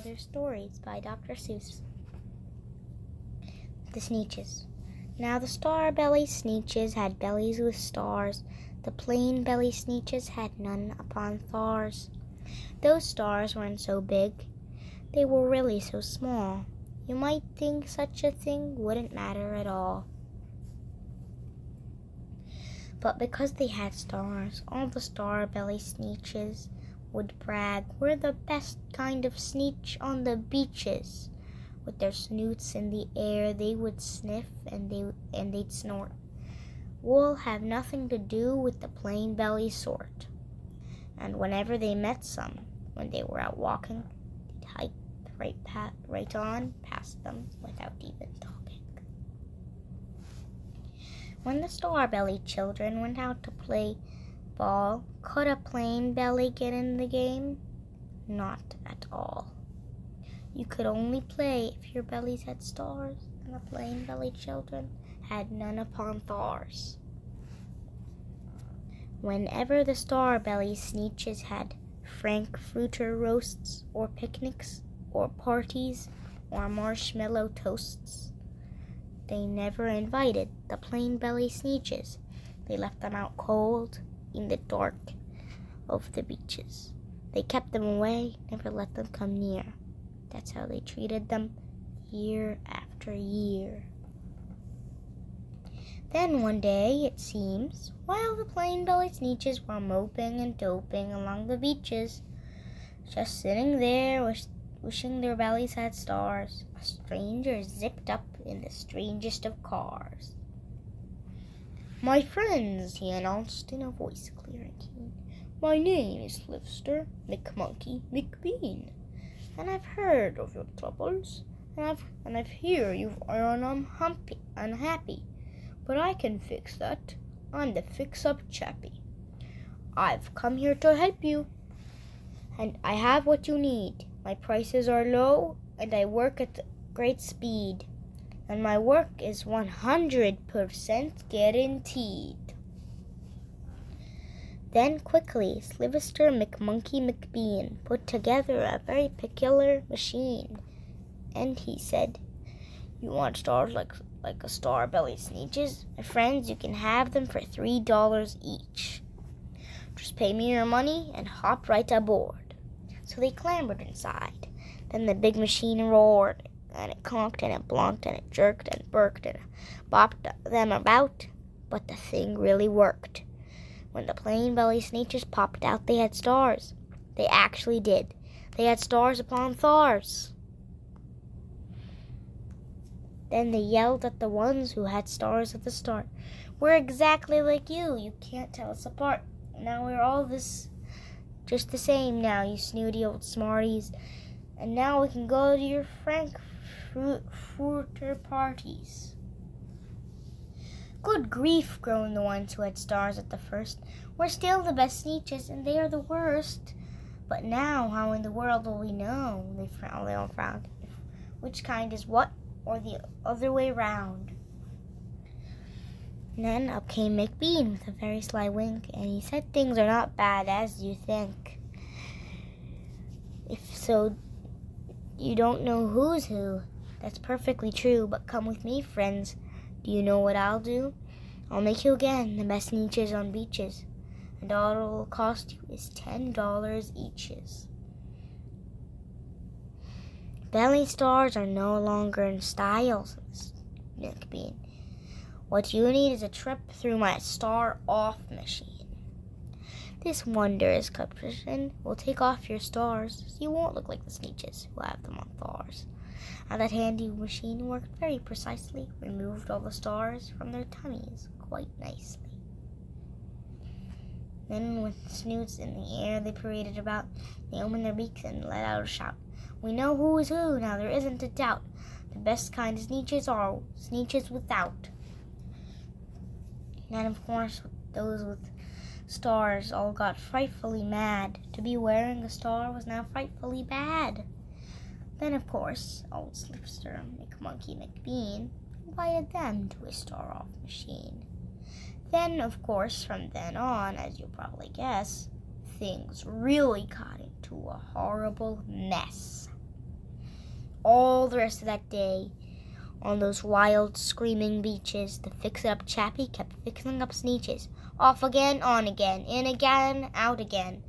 Other Stories by Dr. Seuss. The Sneetches. Now the star-bellied Sneetches had bellies with stars. The plain-bellied Sneetches had none upon stars. Those stars weren't so big. They were really so small. You might think such a thing wouldn't matter at all. But because they had stars, all the star-bellied Sneetches would brag, "We're the best kind of Sneetch on the beaches." With their snoots in the air, they would sniff and they'd snort. Wool have nothing to do with the plain-belly sort. And whenever they met some, when they were out walking, they'd hike right on past them without even talking. When the star-bellied children went out to play ball, could a plain belly get in the game? Not at all. You could only play if your bellies had stars, and the plain-bellied children had none upon stars. Whenever the star-bellied Sneetches had frankfurter roasts, or picnics, or parties, or marshmallow toasts, they never invited the plain-bellied Sneetches. They left them out cold in the dark of the beaches. They kept them away, never let them come near. That's how they treated them year after year. Then one day, it seems, while the plain-bellied Sneetches were moping and doping along the beaches, just sitting there wishing their bellies had stars, a stranger zipped up in the strangest of cars. "My friends," he announced in a voice clear and keen, "my name is Slipster McMonkey McBean, and I've heard of your troubles, and I've heard you are unhappy, but I can fix that. I'm the fix-up chappie. I've come here to help you, and I have what you need. My prices are low, and I work at great speed, and my work is 100% guaranteed." Then quickly Slivister McMonkey McBean put together a very peculiar machine, and he said, "You want stars like a star-bellied Sneetches? My friends, you can have them for $3 each. Just pay me your money and hop right aboard." So they clambered inside. Then the big machine roared, and it conked, and it blonked, and it jerked, and burked, and bopped them about. But the thing really worked. When the plain-bellied Sneetches popped out, they had stars. They actually did. They had stars upon stars. Then they yelled at the ones who had stars at the start, "We're exactly like you. You can't tell us apart. Now we're all just the same now, you snooty old smarties. And now we can go to your frankfurter parties." "Good grief," groaned the ones who had stars at the first. "We're still the best Sneetches, and they are the worst. But now, how in the world will we know?" They all frowned. "Which kind is what, or the other way round?" And then up came McBean with a very sly wink, and he said, "Things are not bad as you think. If so, you don't know who's who. That's perfectly true, but come with me, friends. Do you know what I'll do? I'll make you again the best Sneetches on beaches, and all it'll cost you is $10 eaches." "Belly stars are no longer in style," says McBean. "What you need is a trip through my star-off machine. This wondrous capricious will take off your stars, so you won't look like the Sneetches who have them on stars." And that handy machine worked very precisely, removed all the stars from their tummies quite nicely. Then with snoots in the air they paraded about. They opened their beaks and let out a shout, "We know who is who, now there isn't a doubt. The best kind of Sneetches are Sneetches without." And of course, those with stars all got frightfully mad. To be wearing a star was now frightfully bad. Then, of course, old Slipster McMonkey McBean invited them to his star-off machine. Then, of course, from then on, as you'll probably guess, things really got into a horrible mess. all the rest of that day on those wild, screaming beaches. The fix-it-up chappie kept fixing up Sneetches. Off again, on again, in again, out again.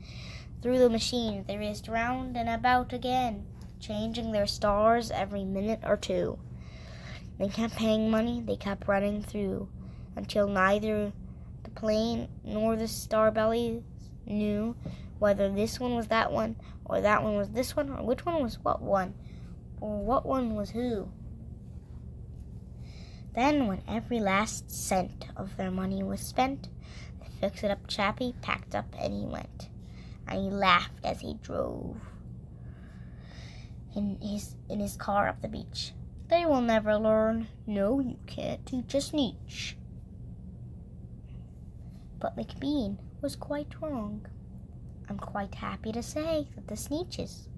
Through the machine they raced round and about again, changing their stars every minute or two. They kept paying money, they kept running through, until neither the plane nor the star bellies knew whether this one was that one, or that one was this one, or which one was what one, or what one was who. Then, when every last cent of their money was spent, the fix-it-up chappie packed up and he went. And he laughed as he drove in his car up the beach. They will never learn. No, you can't teach a Sneetch. But McBean was quite wrong. I'm quite happy to say that the Sneetches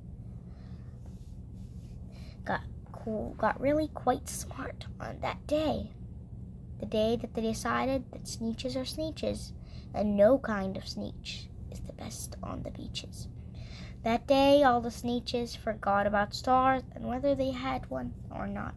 got really quite smart on that day. The day that they decided that Sneetches are Sneetches, and no kind of Sneetch is the best on the beaches. That day all the Sneetches forgot about stars and whether they had one or not.